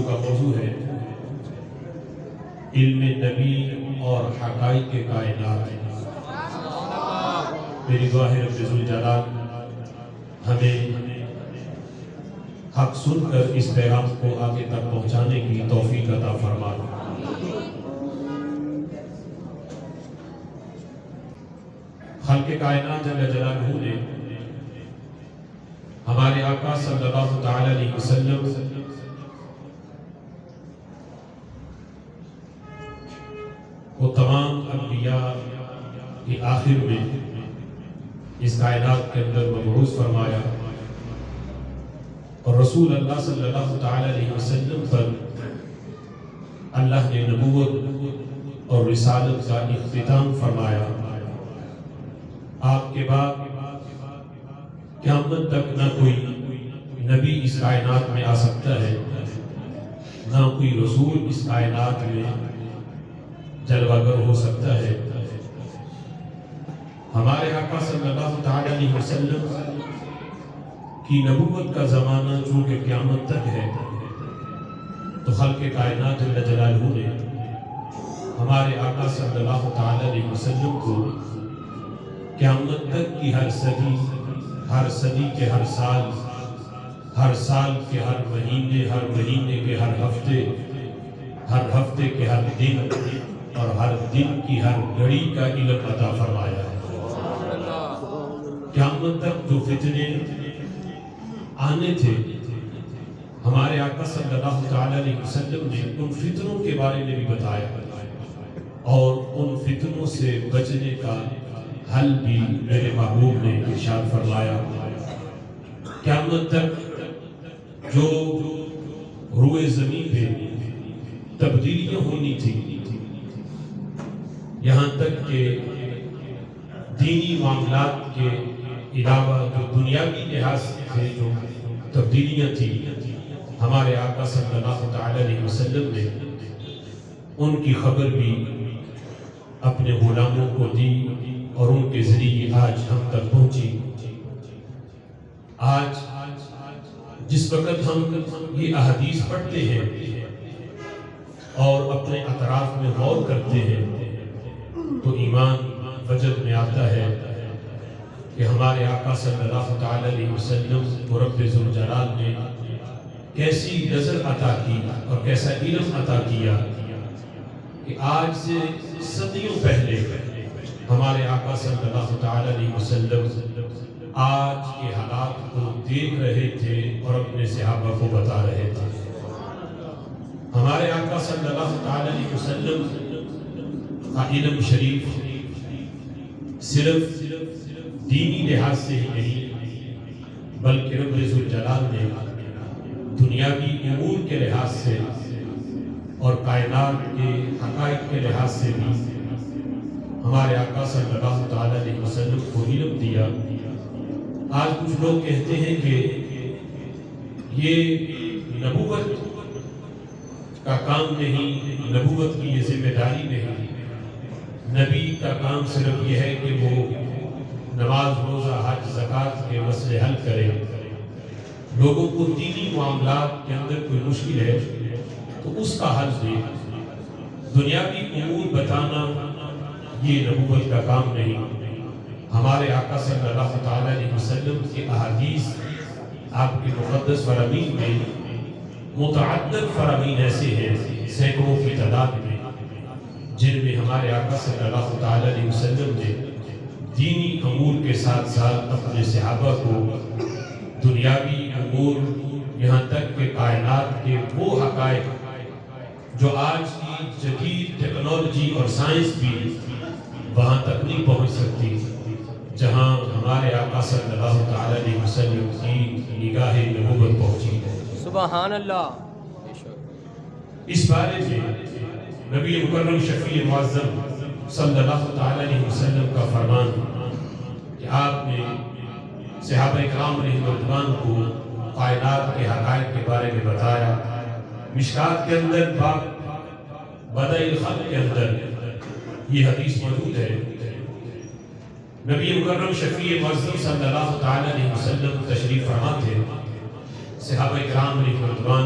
کا موضوع ہے علم نبی اور حقائق کائنات۔ میری دعا ہے رب ذوالجلال ہمیں حق سن کر اس پیغام کو آگے تک پہنچانے کی توفیق عطا فرمائے۔ خالق کائنات جل جلالہ نے ہمارے آقا صلی اللہ تعالی علیہ وسلم وہ تمام انبیاء کی آخر میں اس کائنات کے اندر مبعوث فرمایا، اور رسول اللہ صلی اللہ تعالی علیہ وسلم پر اللہ نے نبوت اور رسالت کا اختتام فرمایا۔ آپ کے بعد قیامت تک نہ کوئی نبی اس کائنات میں آ سکتا ہے، نہ کوئی رسول اس کائنات میں جلوہ گر ہو سکتا ہے۔ ہمارے آقا صلی اللہ تعالی علیہ وسلم کی نبوت کا زمانہ چونکہ قیامت تک ہے، تو خالق کائنات جل جلالہ نے ہمارے آقا صلی اللہ تعالی علیہ وسلم کو قیامت تک کی ہر صدی کے ہر سال کے ہر مہینے کے ہر ہفتے کے ہر دن اور ہر دن کی ہر گھڑی کا علم عطا فرمایا ہے۔ قیامت تک جو فتنے آنے تھے، ہمارے آقا صلی اللہ تعالی علیہ وسلم نے ان فتنوں کے بارے میں بھی بتایا، اور ان فتنوں سے بچنے کا حل بھی میرے محبوب نے ارشاد فرمایا۔ قیامت تک جو روئے زمین پہ تبدیلیاں ہونی تھی، یہاں تک کہ دینی معاملات کے علاوہ جو دنیاوی لحاظ سے جو تبدیلیاں تھی، ہمارے آقا صلی اللہ تعالی علیہ وسلم نے ان کی خبر بھی اپنے غلاموں کو دی، اور ان کے ذریعے آج ہم تک پہنچی۔ آج جس وقت ہم یہ احادیث پڑھتے ہیں اور اپنے اطراف میں غور کرتے ہیں، تو ایمان وجد میں آتا ہے کہ ہمارے آقا صلی اللہ تعالی علیہ وسلم کو رب ذوالجلال نے کیسی نظر عطا کی اور کیسا علم عطا کیا کہ آج سے صدیوں پہلے ہمارے آقا صلی اللہ تعالی علیہ وسلم آج کے حالات کو دیکھ رہے تھے اور اپنے صحابہ کو بتا رہے تھے۔ ہمارے آقا صلی اللہ تعالی علیہ وسلم کا علم شریف صرف دینی لحاظ سے ہی نہیں، بلکہ رب ذوالجلال نے دنیاوی امور کے لحاظ سے اور کائنات کے حقائق کے لحاظ سے بھی ہمارے آقا صلی اللہ تعالی علیہ وسلم کو علم دیا۔ آج کچھ لوگ کہتے ہیں کہ یہ نبوت کا کام نہیں، نبوت کی یہ ذمہ داری نہیں، نبی کا کام صرف یہ ہے کہ وہ نماز روزہ حج زکوٰۃ کے مسئلے حل کرے۔ لوگوں کو دینی معاملات کے اندر کوئی مشکل ہے تو اس کا حل دے، دنیاوی امور بتانا یہ نبوت کا کام نہیں۔ ہمارے آقا صلی اللہ تعالی علیہ وسلم کی احادیث، آپ کے مقدس فرامین میں متعدد فرامین ایسے ہیں، سینکڑوں کی تعداد میں، جن میں ہمارے آقا صلی اللہ تعالی علیہ وسلم نے دینی امور کے ساتھ ساتھ اپنے صحابہ کو دنیاوی امور، یہاں تک کہ کائنات کے وہ حقائق جو آج کی جدید ٹیکنالوجی اور سائنس بھی وہاں تک نہیں پہنچ سکتی، جہاں ہمارے آقا صلی اللہ تعالی علیہ وسلم کی نگاہ نبوت پہنچی ہے۔ سبحان اللہ۔ اس بارے میں نبی مکرم شفیع معظم صلی اللہ تعالی علیہ وسلم کا فرمان کہ آپ نے صحابہ کرام علیہ رضوان کو کائنات کے حقائق کے بارے میں بتایا۔ مشکات کے اندر باب بدء الخلق کے اندر یہ حدیث موجود ہے۔ نبی مکرم شفیع معظم صلی اللہ تعالی علیہ وسلم تشریف فرما تھے، صحابہ کرام علیہ رضوان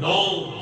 9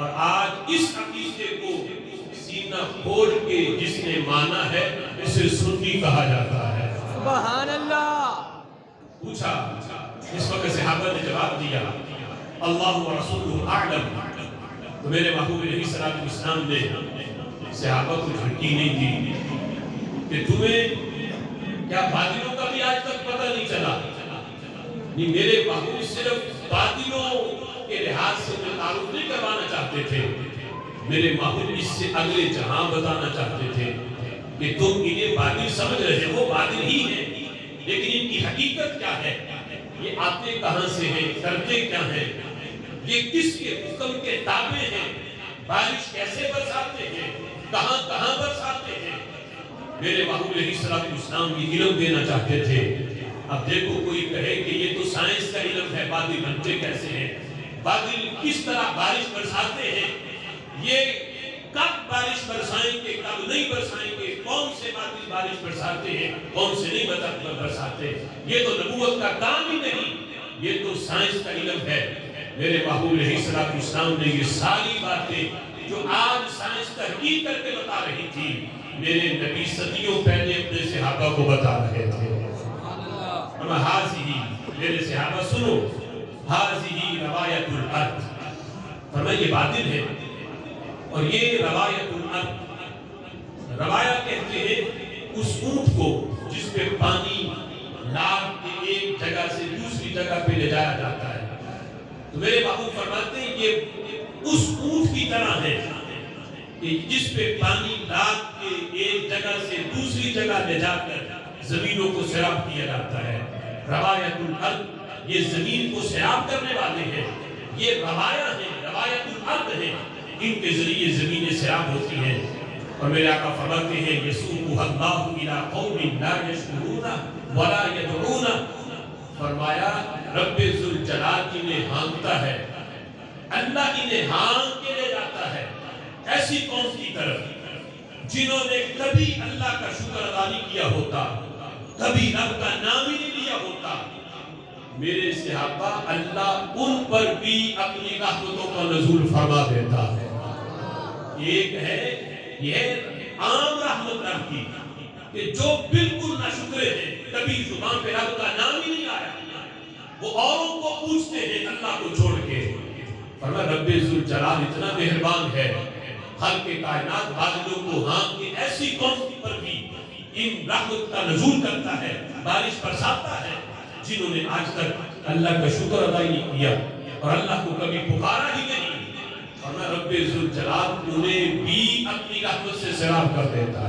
اور آج اس عقیدے کو سینہ کھول کے جس نے مانا ہے اسے سنی کہا جاتا ہے۔ سبحان اللہ۔ پوچھا اس وقت صحابہ نے جواب دیا اللہ و رسولہ اعلم، تو میرے محبوب علیہ السلام نے صحابہ کو جھٹکی نہیں دی کہ تمہیں کیا باطلوں کا بھی آج تک پتہ نہیں چلا؟ نہیں، میرے محبوب صرف باطلوں کے لحاظ سے تعارف نہیں کروانا چاہتے تھے، میرے محبوب اس سے اگلے جہاں بتانا چاہتے تھے کہ تم انہیں باطل سمجھ رہے ہیں، وہ باطل ہی ہیں، لیکن ان کی حقیقت کیا ہے، یہ آتے کہاں سے ہیں، کرتے کیا ہیں، یہ کس کے حکم کے تابع ہیں، بارش کیسے برساتے ہیں، کہاں کہاں برساتے ہیں۔ میرے محبوب علیہ السلام کی علم دینا چاہتے تھے۔ اب دیکھو کوئی کہے کہ یہ تو سائنس کا علم ہے، بادل بنتے کیسے ہیں، بادل کس طرح بارش برساتے ہیں، یہ کب بارش برسائیں گے کب نہیں برسائیں گے، کون سے بادل بارش برساتے ہیں کون سے نہیں برساتے، یہ تو نبوت کا کام ہی نہیں، یہ تو سائنس کا علم ہے۔ میرے محبوب علیہ السلام نے یہ ساری باتیں جو آج سائنس تحقیق کر کے بتا رہی تھی، میرے نبی صدیوں پہلے اپنے صحابہ کو بتا رہے تھے۔ فرمایا ہاذی، میرے صحابہ سنو، ہاذی روایت الارض، فرمایا یہ باطل ہے اور یہ روایت الارض، روایہ کہتے ہیں اس اونٹ کو جس پہ پانی لاد کے ایک جگہ سے دوسری جگہ پہ لے جایا جاتا ہے، تو میرے محبوب فرماتے ہیں یہ اس اونٹ کی طرح ہے کہ جس پہ پانی لاد کے ایک جگہ سے دوسری جگہ لے جا کر زمینوں کو سیراب کیا جاتا ہے۔ روایت الارض، یہ زمین کو سیراب کرنے والے ہیں، یہ روایہ ہیں، روایت الارض ہیں، ان کے ذریعے زمینیں سیراب ہوتی ہیں۔ اور میرے آقا فرماتے ہیں یسوقها اللہ الی قوم لا یشکرون ولا یدعون، فرمایا رب ذوالجلال انہیں ہانکتا ہے، اللہ انہیں ہانک کے لے جاتا ہے ایسی قوم کی طرف جنہوں نے کبھی اللہ کا شکر ادا نہیں کیا ہوتا، کبھی رب کا نام ہی نہیں لیا ہوتا۔ میرے صحابہ اللہ ان پر بھی اپنی رحمتوں کا نزول فرما دیتا ہے۔ ایک ہے یہ عام رحمت رب کی کہ جو بالکل نہ شکرے ہیں، کبھی زبان پہ رب کا نام ہی نہیں آیا، وہ اوروں کو پوچھتے ہیں اللہ کو چھوڑ کے۔ فرمایا رب ذوالجلال اتنا مہربان ہے، خلق کائنات بادلوں کو ہانک کے ایسی قوم پر بھی ان رحمت کا نزول کرتا ہے، بارش برساتا ہے، جنہوں نے آج تک اللہ کا شکر ادا نہیں کیا اور اللہ کو کبھی پکارا ہی نہیں۔ فرمایا رب ذوالجلال انہیں بھی اپنی رحمت سے سیراب کر دیتا ہے۔